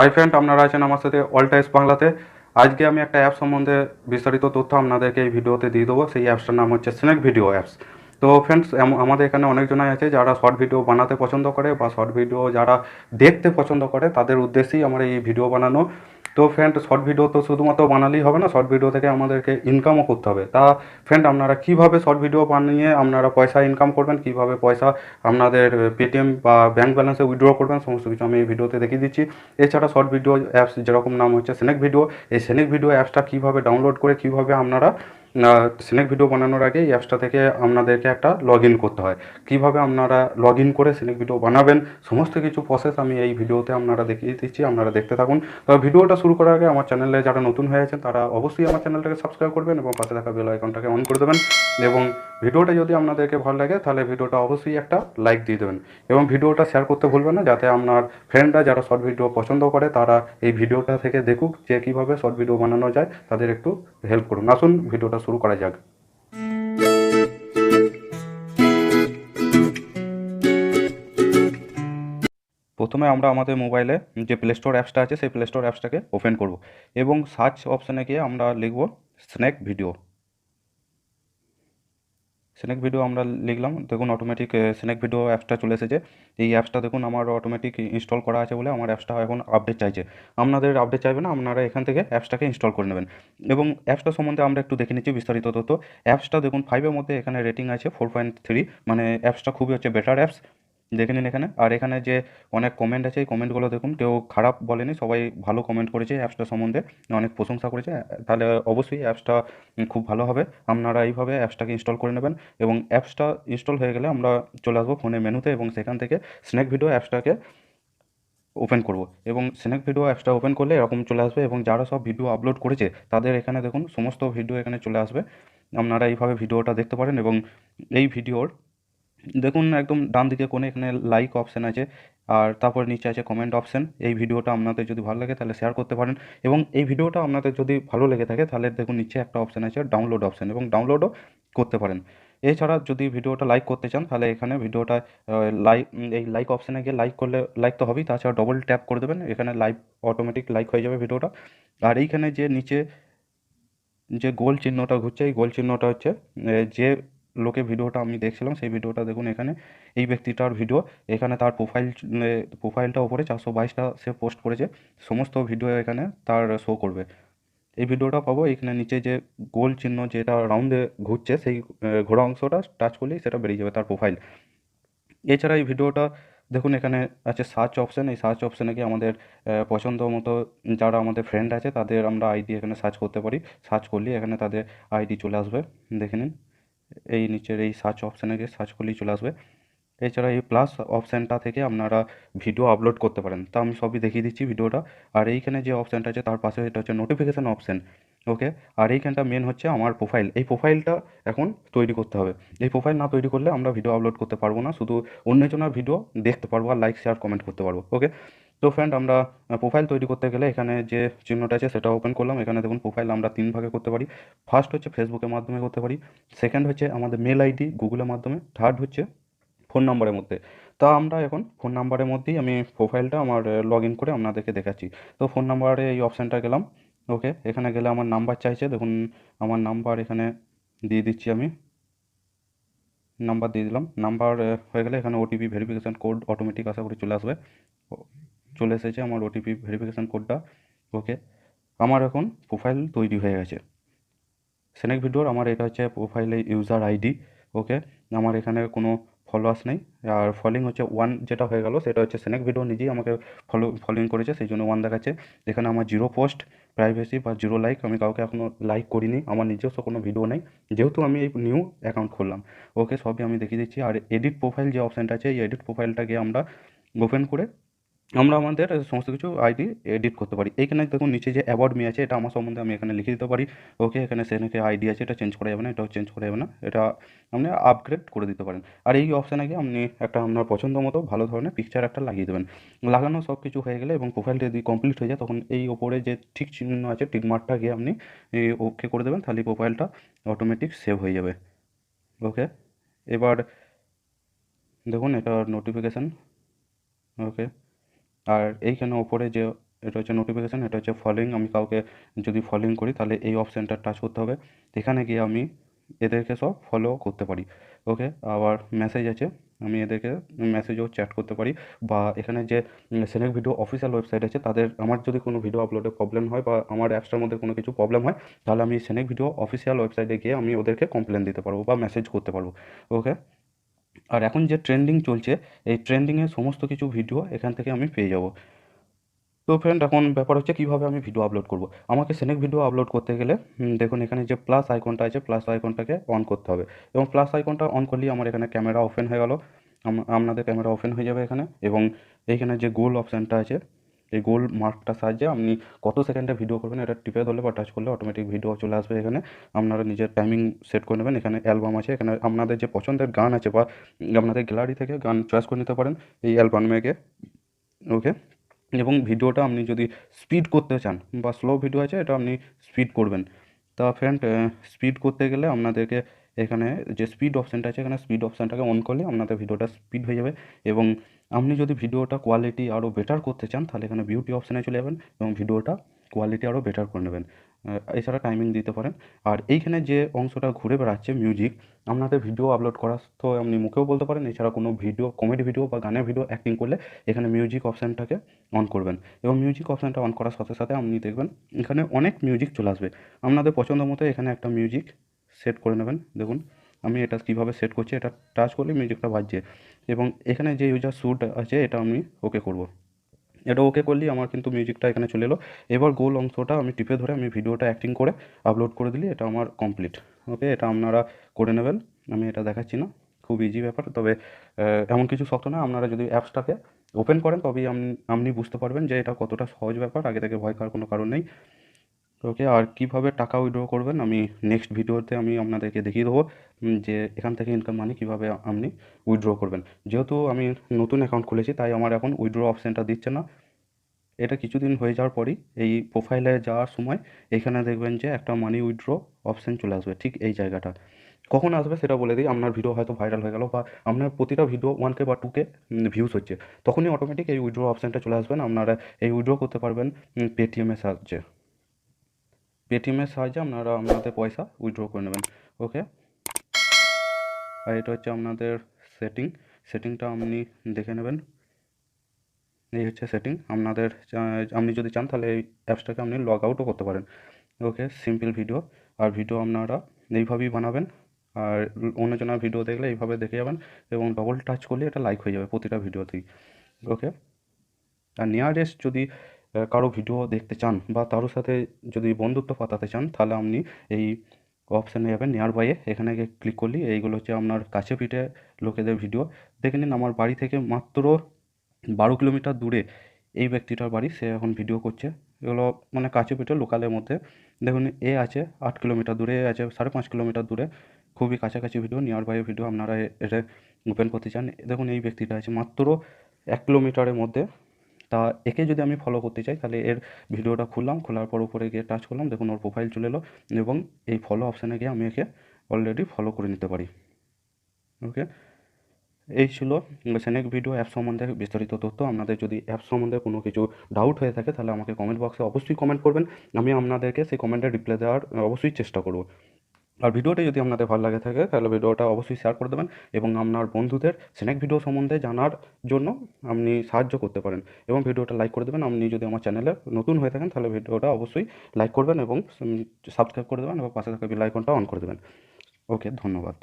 Hi friend, আপনারা আছেন আমার সাথে অল টাইমস বাংলাতে। আজকে আমি একটা অ্যাপ সম্বন্ধে বিস্তারিত তথ্য আপনাদেরকে এই ভিডিওতে দিয়ে দেবো। সেই অ্যাপসটার নাম হচ্ছে স্নেক ভিডিও অ্যাপস। তো ফ্রেন্ডস, আমাদের এখানে অনেকজনাই আছে যারা শর্ট ভিডিও বানাতে পছন্দ করে বা শর্ট ভিডিও যারা দেখতে পছন্দ করে, তাদের উদ্দেশ্যেই আমার এই ভিডিও বানানো। তো ফ্রেন্ড, শর্ট ভিডিও তো শুধুমাত্র বানালেই হবে না, শর্ট ভিডিও থেকে আমাদেরকে ইনকামও করতে হবে। তা ফ্রেন্ড, আপনারা কীভাবে শর্ট ভিডিও বানিয়ে আপনারা পয়সা ইনকাম করবেন, কীভাবে পয়সা আপনাদের পেটিএম বা ব্যাঙ্ক ব্যালেন্সে উইথড্র করবেন, সমস্ত কিছু আমি এই ভিডিওতে দেখিয়ে দিচ্ছি। এছাড়া শর্ট ভিডিও অ্যাপস যেরকম নাম হচ্ছে স্নেক ভিডিও, এই স্নেক ভিডিও অ্যাপসটা কীভাবে ডাউনলোড করে কীভাবে আপনারা স্নেক ভিডিও বানানোর আগে এই অ্যাপসটা থেকে আপনাদেরকে একটা লগ ইন করতে হয়, কীভাবে আপনারা লগ ইন করে স্নেক ভিডিও বানাবেন, সমস্ত কিছু প্রসেস আমি এই ভিডিওতে আপনারা দেখিয়ে দিচ্ছি। আপনারা দেখতে থাকুন। তবে ভিডিওটা শুরু করার আগে আমার চ্যানেলে যারা নতুন হয়েছেন তারা অবশ্যই আমার চ্যানেলটাকে সাবস্ক্রাইব করবেন এবং পাশে থাকা বেল আইকনটাকে অন করে দেবেন। এবং ভিডিওটা যদি আপনাদেরকে ভালো লাগে তাহলে ভিডিওটা অবশ্যই একটা লাইক দিয়ে দেবেন এবং ভিডিওটা শেয়ার করতে ভুলবেন না, যাতে আপনার ফ্রেন্ডরা যারা শর্ট ভিডিও পছন্দ করে তারা এই ভিডিওটা থেকে দেখুক যে কীভাবে শর্ট ভিডিও বানানো যায়, তাদের একটু হেল্প করুন। আসুন ভিডিওটা শুরু করা যাক। প্রথমে আমরা আমাদের মোবাইলে যে প্লে স্টোর অ্যাপসটা আছে সেই প্লে স্টোর অ্যাপসটাকে ওপেন করব এবং সার্চ অপশানে গিয়ে আমরা লিখব স্নেক ভিডিও। স্নেক ভিডিও আমরা লিখলাম, দেখুন অটোমেটিক স্নেক ভিডিও অ্যাপসটা চলে এসেছে। এই অ্যাপসটা দেখুন আমার অটোমেটিক ইনস্টল করা আছে বলে আমার অ্যাপসটা এখন আপডেট চাইছে। আপনাদের আপডেট চাইবে না, আপনারা এখান থেকে অ্যাপসটাকে ইনস্টল করে নেবেন। এবং অ্যাপসটা সম্বন্ধে আমরা একটু দেখে নিচ্ছি বিস্তারিত তথ্য। অ্যাপসটা দেখুন 5-এর মধ্যে এখানে রেটিং আছে 4.3, মানে অ্যাপসটা খুবই হচ্ছে বেটার অ্যাপস। দেখে নিন এখানে। আর এখানে যে অনেক কমেন্ট আছে, এই কমেন্টগুলো দেখুন, কেউ খারাপ বলেনি, সবাই ভালো কমেন্ট করেছে অ্যাপসটা সম্বন্ধে, অনেক প্রশংসা করেছে। তাহলে অবশ্যই অ্যাপসটা খুব ভালো হবে। আপনারা এইভাবে অ্যাপসটাকে ইনস্টল করে নেবেন এবং অ্যাপসটা ইনস্টল হয়ে গেলে আমরা চলে আসবো ফোনের মেনুতে এবং সেখান থেকে স্নেক ভিডিও অ্যাপসটাকে ওপেন করব এবং স্নেক ভিডিও অ্যাপসটা ওপেন করলে এরকম চলে আসবে এবং যারা সব ভিডিও আপলোড করেছে তাদের এখানে দেখুন সমস্ত ভিডিও এখানে চলে আসবে। আপনারা এইভাবে ভিডিওটা দেখতে পারেন এবং এই ভিডিওর দেখুন একদম ডান দিকে কোণে এখানে লাইক অপশান আছে, আর তারপর নিচে আছে কমেন্ট অপশান। এই ভিডিওটা আপনাদের যদি ভালো লাগে তাহলে শেয়ার করতে পারেন এবং এই ভিডিওটা আপনাদের যদি ভালো লেগে থাকে তাহলে দেখুন নিচে একটা অপশান আছে ডাউনলোড অপশান, এবং ডাউনলোডও করতে পারেন। এছাড়া যদি ভিডিওটা লাইক করতে চান তাহলে এখানে ভিডিওটা লাইক, এই লাইক অপশানে গিয়ে লাইক করলে লাইক তো হবেই, তাছাড়া ডবল ট্যাপ করে দেবেন, এখানে লাইভ অটোমেটিক লাইক হয়ে যাবে ভিডিওটা। আর এইখানে যে নিচে যে গোল চিহ্নটা ঘুরছে, এই গোল চিহ্নটা হচ্ছে যে লোকে ভিডিওটা আমি দেখছিলাম সেই ভিডিওটা দেখুন এখানে, এই ব্যক্তিটার ভিডিও। এখানে তার প্রোফাইলটা ওপরে 422টা সে পোস্ট করেছে, সমস্ত ভিডিও এখানে তার শো করবে। এই ভিডিওটা পাবো এখানে নিচে যে গোল চিহ্ন যেটা রাউন্ডে ঘুরছে সেই ঘোরা অংশটা টাচ করলেই সেটা বেরিয়ে যাবে তার প্রোফাইল। এছাড়া এই ভিডিওটা দেখুন এখানে আছে সার্চ অপশান, এই সার্চ অপশানে গিয়ে আমাদের পছন্দ মতো যারা আমাদের ফ্রেন্ড আছে তাদের আমরা আইডি এখানে সার্চ করতে পারি। সার্চ করলেই এখানে তাদের আইডি চলে আসবে, দেখে নিন। এই নিচের এই সার্চ অপশানে গিয়ে সার্চ করলেই চলে আসবে। এছাড়া এই প্লাস অপশানটা থেকে আপনারা ভিডিও আপলোড করতে পারেন, তা আমি সবই দেখিয়ে দিচ্ছি ভিডিওটা। আর এইখানে যে অপশানটা আছে তার পাশে এটা হচ্ছে নোটিফিকেশান অপশান, ওকে। আর এইখানটা মেন হচ্ছে আমার প্রোফাইল, এই প্রোফাইলটা এখন তৈরি করতে হবে। এই প্রোফাইল না তৈরি করলে আমরা ভিডিও আপলোড করতে পারবো না, শুধু অন্যজনের ভিডিও দেখতে পারবো আর লাইক শেয়ার কমেন্ট করতে পারবো, ওকে। তো ফ্রেন্ড, আমরা প্রোফাইল তৈরি করতে গেলে এখানে যে চিহ্নটা আছে সেটা ওপেন করলাম। এখানে দেখুন প্রোফাইল আমরা 3 ভাগে করতে পারি। ফার্স্ট হচ্ছে ফেসবুকের মাধ্যমে করতে পারি, সেকেন্ড হচ্ছে আমাদের মেল আইডি গুগলের মাধ্যমে, থার্ড হচ্ছে ফোন নাম্বারের মধ্যে। তা আমরা এখন ফোন নাম্বারের মধ্যেই আমি প্রোফাইলটা আমার লগ ইন করে আপনাদেরকে দেখাচ্ছি। তো ফোন নাম্বারে এই অপশানটা গেলাম, ওকে। এখানে গেলে আমার নাম্বার চাইছে, দেখুন আমার নাম্বার এখানে দিয়ে দিচ্ছি, আমি নাম্বার দিয়ে দিলাম। নাম্বার হয়ে গেলে এখানে ওটিপি ভেরিফিকেশান কোড অটোমেটিক আশা করি চলে আসবে। চলে এসেছে আমার ওটিপি ভেরিফিকেশান কোডটা, ওকে। আমার এখন প্রোফাইল তৈরি হয়ে গেছে স্নেক ভিডিওর। আমার এটা হচ্ছে প্রোফাইলে ইউজার আইডি, ওকে। আমার এখানে কোনো ফলোয়ার্স নেই, আর ফলোইং হচ্ছে 1 যেটা হয়ে গেল সেটা হচ্ছে স্নেক ভিডিও নিজেই আমাকে ফলোইং করেছে, সেই জন্য 1 দেখাচ্ছে। এখানে আমার 0 পোস্ট প্রাইভেসি বা 0 লাইক, আমি কাউকে এখনও লাইক করিনি, আমার নিজস্ব কোনো ভিডিও নেই যেহেতু আমি এই নিউ অ্যাকাউন্ট খুললাম, ওকে। সবই আমি দেখিয়ে দিচ্ছি। আর এডিট প্রোফাইল যে অপশানটা আছে, এই এডিট প্রোফাইলটাকে আমরা ওপেন করে আমরা আমাদের সমস্ত কিছু আইডি এডিট করতে পারি। এইখানে দেখুন নিচে যে অ্যাবাউট মি আছে, এটা আমার সম্বন্ধে আমি এখানে লিখে দিতে পারি, ওকে। এখানে সেখানে আইডি আছে, এটা চেঞ্জ করা যাবে না, এটাও চেঞ্জ করা যাবে না, এটা আপনি আপগ্রেড করে দিতে পারেন। আর এই অপশানে গিয়ে আপনি একটা আপনার পছন্দ মতো ভালো ধরনের পিকচার একটা লাগিয়ে দেবেন। লাগানো সব কিছু হয়ে গেলে এবং প্রোফাইলটা যদি কমপ্লিট হয়ে যায় তখন এই ওপরে যে ঠিক চিহ্ন আছে টিক মার্কটা গিয়ে আপনি ওকে করে দেবেন, তাহলে প্রোফাইলটা অটোমেটিক সেভ হয়ে যাবে, ওকে। এবার দেখুন এটা নোটিফিকেশান, ওকে। আর এইখানে ওপরে যে এটা হচ্ছে নোটিফিকেশান, এটা হচ্ছে ফলোয়িং। আমি কাউকে যদি ফলোয়িং করি তাহলে এই অপশানটা টাচ করতে হবে, এখানে গিয়ে আমি এদেরকে সব ফলো করতে পারি। ওকে, আবার মেসেজ আছে, আমি এদেরকে মেসেজও চ্যাট করতে পারি, বা এখানে যে সিনেক ভিডিও অফিসিয়াল ওয়েবসাইট আছে তাদের, আমার যদি কোনো ভিডিও আপলোডে প্রবলেম হয় বা আমার অ্যাপসটার মধ্যে কোনো কিছু প্রবলেম হয়, তাহলে আমি সিনেক ভিডিও অফিসিয়াল ওয়েবসাইটে গিয়ে আমি ওদেরকে কমপ্লেন দিতে পারবো বা মেসেজ করতে পারবো। ওকে, আর এখন যে ট্রেন্ডিং চলছে, এই ট্রেন্ডিংয়ের সমস্ত কিছু ভিডিও এখান থেকে আমি পেয়ে যাব। তো ফ্রেন্ড, এখন ব্যাপার হচ্ছে কীভাবে আমি ভিডিও আপলোড করব। আমাকে সিনেক ভিডিও আপলোড করতে গেলে দেখুন এখানে যে প্লাস আইকনটা আছে, প্লাস আইকনটাকে অন করতে হবে, এবং প্লাস আইকনটা অন করলেই আমার এখানে ক্যামেরা ওপেন হয়ে গেল। আপনাদের ক্যামেরা ওপেন হয়ে যাবে এখানে, এবং এইখানে যে গোল অপশানটা আছে, এই গোল মার্কটার সাহায্যে আপনি কত সেকেন্ডে ভিডিও করবেন এটা টিপে ধরলে বা টাচ করলে অটোমেটিক ভিডিও চলে আসবে। এখানে আপনারা নিজের টাইমিং সেট করে নেবেন। এখানে অ্যালবাম আছে, এখানে আপনাদের যে পছন্দের গান আছে বা আপনাদের গ্যালারি থেকে গান চয়েস করে নিতে পারেন এই অ্যালবামে গিয়ে। ওকে, এবং ভিডিওটা আপনি যদি স্পিড করতে চান বা স্লো ভিডিও আছে এটা আপনি স্পিড করবেন। তা ফ্রেন্ড, স্পিড করতে গেলে আপনাদেরকে এখানে যে স্পিড অপশানটা আছে, এখানে স্পিড অপশানটাকে অন করলে আপনাদের ভিডিওটা স্পিড হয়ে যাবে। এবং আপনি যদি ভিডিওটা কোয়ালিটি আরও বেটার করতে চান তাহলে এখানে বিউটি অপশানে চলে যাবেন এবং ভিডিওটা কোয়ালিটি আরও বেটার করে নেবেন। এছাড়া টাইমিং দিতে পারেন। আর এইখানে যে অংশটা ঘুরে বেড়াচ্ছে মিউজিক, আপনাদের ভিডিও আপলোড করার তো আপনি মুখেও বলতে পারেন, এছাড়া কোনো ভিডিও, কমেডি ভিডিও বা গানের ভিডিও অ্যাক্টিং করলে এখানে মিউজিক অপশানটাকে অন করবেন, এবং মিউজিক অপশানটা অন করার সাথে সাথে আপনি দেখবেন এখানে অনেক মিউজিক চলে আসবে। আপনাদের পছন্দ মতো এখানে একটা মিউজিক সেট করে নেবেন। দেখুন আমি এটা কীভাবে সেট করছি, এটা টাচ করলে মিউজিকটা বাজছে, এবং এখানে যে ইউজার শ্যুট আছে এটা আমি ওকে করব। এটা ওকে করলেই আমার কিন্তু মিউজিকটা এখানে চলে এলো। এবার গোল অংশটা আমি টিপে ধরে আমি ভিডিওটা অ্যাক্টিং করে আপলোড করে দিলে এটা আমার কমপ্লিট। ওকে, এটা আপনারা করে নেবেন। আমি এটা দেখাচ্ছি না, খুব ইজি ব্যাপার। তবে এমন কিছু শক্ত না, আপনারা যদি অ্যাপসটাকে ওপেন করেন তবেই আপনি বুঝতে পারবেন যে এটা কতটা সহজ ব্যাপার। আগে থেকে ভয় খাওয়ার কোনো কারণ নেই। ওকে, আর কীভাবে টাকা উইথড্র করবেন আমি নেক্সট ভিডিওতে আমি আপনাদেরকে দেখিয়ে দেবো, যে এখান থেকে ইনকাম মানি কীভাবে আপনি উইথড্র করবেন। যেহেতু আমি নতুন অ্যাকাউন্ট খুলেছি তাই আমার এখন উইথড্র অপশানটা দিচ্ছে না। এটা কিছুদিন হয়ে যাওয়ার পরই এই প্রোফাইলে যাওয়ার সময় এখানে দেখবেন যে একটা মানি উইথড্র অপশান চলে আসবে, ঠিক এই জায়গাটা। কখন আসবে সেটা বলে দিই, আপনার ভিডিও হয়তো ভাইরাল হয়ে গেল বা আপনার প্রতিটা ভিডিও 1K বা 2K ভিউজ হচ্ছে, তখনই অটোমেটিক এই উইথড্র অপশানটা চলে আসবেন। আপনারা এই উইথড্র করতে পারবেন পেটিএমের সাহায্যে। পেটিএমের সাহায্যে আপনারা আপনাদের পয়সা উইথড্র করে নেবেন। ওকে, আর এটা হচ্ছে আপনাদের সেটিংটা আপনি দেখে নেবেন। এই হচ্ছে সেটিং আপনাদের। আপনি যদি চান তাহলে এই অ্যাপসটাকে আপনি লগ আউটও করতে পারেন। ওকে, সিম্পল ভিডিও। আর ভিডিও আপনারা এইভাবেই বানাবেন, আর অন্যজনের ভিডিও দেখলে এইভাবে দেখে যাবেন, এবং ডবল টাচ করলে এটা লাইক হয়ে যাবে প্রতিটা ভিডিওতেই। ওকে, আর নিয়ারেস্ট যদি কারো ভিডিও দেখতে চান বা কারোর সাথে যদি বন্ধুত্ব পাতাতে চান তাহলে আপনি এই অপশানে যাবেন, নিয়ার বাইয়ে, এখানে গিয়ে ক্লিক করলেই এইগুলো হচ্ছে আপনার কাছে পিঠে লোকেদের ভিডিও। দেখে নিন আমার বাড়ি থেকে মাত্র 12 কিলোমিটার দূরে এই ব্যক্তিটার বাড়ি, সে এখন ভিডিও করছে। এগুলো মানে কাছে পিঠে লোকালের মধ্যে। দেখুন এ আছে 8 কিলোমিটার দূরে, এ আছে 5.5 কিলোমিটার দূরে, খুবই কাছাকাছি ভিডিও, নিয়ার বাই ভিডিও আপনারা এটা ওপেন করতে চান। দেখুন এই ব্যক্তিটা আছে মাত্র 1 কিলোমিটারের মধ্যে। তা একে যদি আমি ফলো করতে চাই তাহলে এর ভিডিওটা খুললাম, খোলার পর উপরে গিয়ে টাচ করলাম, দেখুন ওর প্রোফাইল চলে এলো, এবং এই ফলো অপশানে গিয়ে আমি একে অলরেডি ফলো করে নিতে পারি। ওকে, এই ছিল সেনেক ভিডিও অ্যাপ সম্বন্ধে বিস্তারিত তথ্য। আপনাদের যদি অ্যাপ সম্বন্ধে কোনো কিছু ডাউট হয়ে থাকে তাহলে আমাকে কমেন্ট বক্সে অবশ্যই কমেন্ট করবেন, আমি আপনাদেরকে সেই কমেন্টে রিপ্লাই দেওয়ার অবশ্যই চেষ্টা করব। আর ভিডিওটা যদি আপনাদের ভালো লাগে থাকে তাহলে ভিডিওটা অবশ্যই শেয়ার করে দেবেন, এবং আপনার বন্ধুদের স্নেক ভিডিও সম্বন্ধে জানার জন্য আপনি সাহায্য করতে পারেন, এবং ভিডিওটা লাইক করে দেবেন। আপনি যদি আমার চ্যানেলে নতুন হয়ে থাকেন তাহলে ভিডিওটা অবশ্যই লাইক করবেন এবং সাবস্ক্রাইব করে দেবেন, এবং পাশে থাকা বেল আইকনটা অন করে দেবেন। ওকে, ধন্যবাদ।